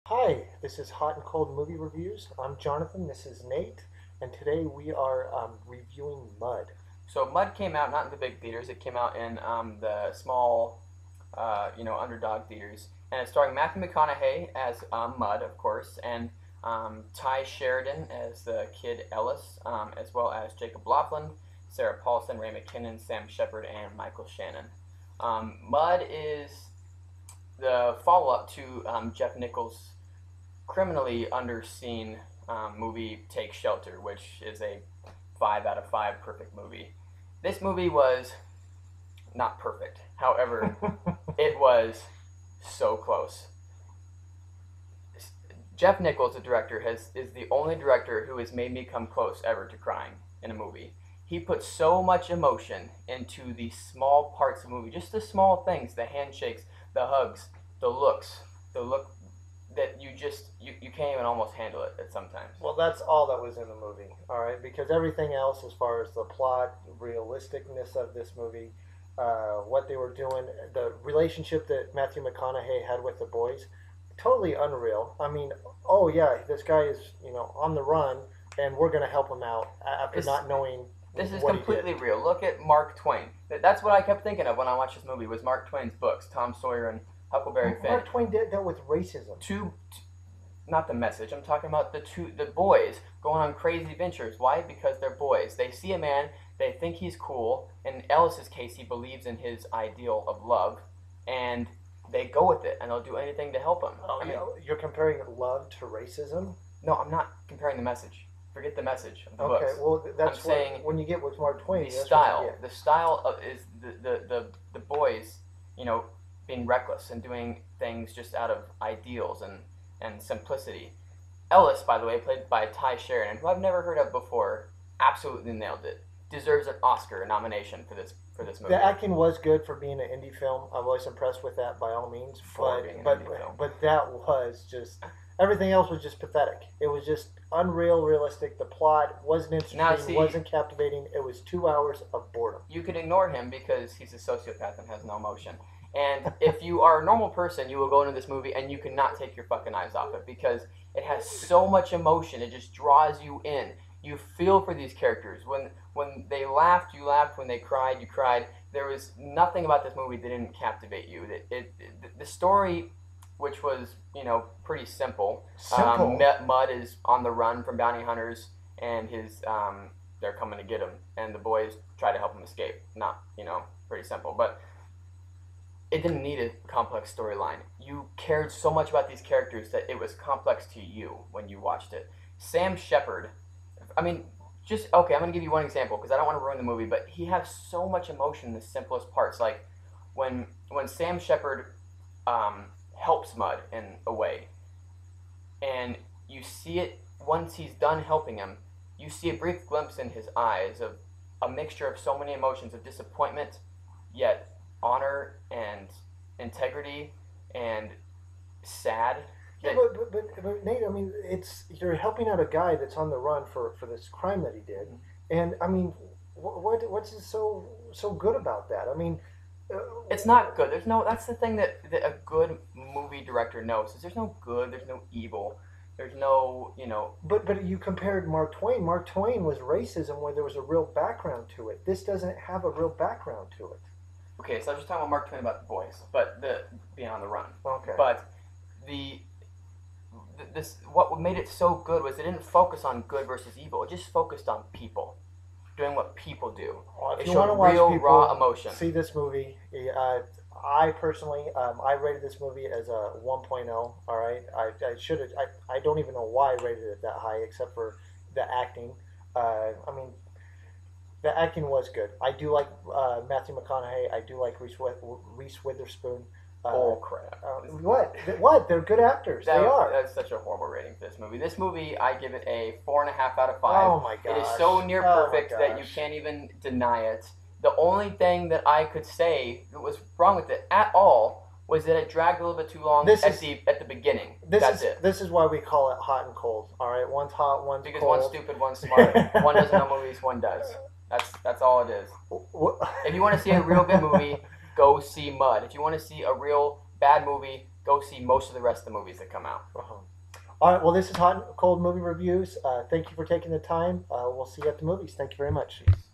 Hi, this is Hot and Cold Movie Reviews. I'm Jonathan, this is Nate, and today we are reviewing Mud. So Mud came out not in the big theaters. It came out in the small, underdog theaters, and it's starring Matthew McConaughey as Mud, of course, and Ty Sheridan as the kid Ellis, as well as Jacob Laughlin, Sarah Paulson, Ray McKinnon, Sam Shepard, and Michael Shannon. Mud is the follow-up to Jeff Nichols' criminally underseen movie Take Shelter, which is a 5 out of 5 perfect movie. This movie was not perfect. However, it was so close. Jeff Nichols, the director, is the only director who has made me come close ever to crying in a movie. He puts so much emotion into the small parts of the movie, just the small things, the handshakes, the hugs, the look that you can't even almost handle it at sometimes. Well, that's all that was in the movie, all right? Because everything else, as far as the plot, realisticness of this movie, what they were doing, the relationship that Matthew McConaughey had with the boys, totally unreal. I mean, oh yeah, this guy is on the run, and we're gonna help him out after This not knowing this is what he did. completely real. Look at Mark Twain. That's what I kept thinking of when I watched this movie was Mark Twain's books, Tom Sawyer and Huckleberry Finn. Mark Twain dealt with racism. Not the message. I'm talking about the boys going on crazy ventures. Why? Because they're boys. They see a man, they think he's cool. In Ellis's case, he believes in his ideal of love, and they go with it, and they'll do anything to help him. Oh, you're comparing love to racism? No, I'm not comparing the message. Forget the message of the Okay, books. well, that's I'm saying when you get with Mark Twain. the That's style. what you get. The style of is the boys, being reckless and doing things just out of ideals and simplicity. Ellis, by the way, played by Ty Sheridan, who I've never heard of before, absolutely nailed it. Deserves an Oscar nomination for this movie. The acting was good for being an indie film. I was impressed with that by all means, For being an but indie film. but that was just everything else was just pathetic. It was just unreal, realistic. The plot wasn't Now, interesting, see, wasn't captivating. It was 2 hours of boredom. you can ignore him because he's a sociopath and has no emotion. And if you are a normal person, you will go into this movie and you cannot take your fucking eyes off it because it has so much emotion. It just draws you in. You feel for these characters. When they laughed, you laughed. When they cried, you cried. There was nothing about this movie that didn't captivate you. The story, which was pretty simple. Simple. Mud is on the run from bounty hunters, and they're coming to get him, and the boys try to help him escape. Not pretty simple, but it didn't need a complex storyline. You cared so much about these characters that it was complex to you when you watched it. Sam Shepard, I mean, just okay. I'm gonna give you one example because I don't want to ruin the movie, but he has so much emotion in the simplest parts, like when Sam Shepard helps Mud in a way, and you see it once he's done helping him. You see a brief glimpse in his eyes of a mixture of so many emotions of disappointment, yet honor and integrity and sad. Yeah, That but Nate, I mean, it's you're helping out a guy that's on the run for this crime that he did, and I mean, what's so good about that? I mean, uh, it's not good. There's no. That's the thing that a good movie director knows. Is there's no good. There's no evil. There's no. but you compared Mark Twain. Mark Twain was racism where there was a real background to it. This doesn't have a real background to it. Okay, so I was just talking about Mark Twain about the boys, but the being on the run. Okay. But the this what made it so good was it didn't focus on good versus evil. It just focused on people doing what people do. Well, if It you want to showed watch real people raw emotion. see this movie, I personally, I rated this movie as a 1.0. All right, I should have. I don't even know why I rated it that high, except for the acting. I mean, the acting was good. I do like Matthew McConaughey. I do like Reese Witherspoon. Uh, Oh crap! what? What? They're good actors. They are. That's such a horrible rating for this movie. This movie, I give it a 4.5 out of 5. Oh my It is gosh. so near Oh my perfect that you gosh. can't even deny it. The only thing that I could say that was wrong with it at all was that it dragged a little bit too long This at is the beginning. this That's is it. this is why we call it hot and cold. All right, one's hot, one's Because cold. one's stupid, one's smart. One doesn't know movies, one does. That's all it is. What- If you want to see a real good movie, go see Mud. If you want to see a real bad movie, go see most of the rest of the movies that come out. Uh-huh. All right. Well, this is Hot and Cold Movie Reviews. Thank you for taking the time. We'll see you at the movies. Thank you very much. Peace.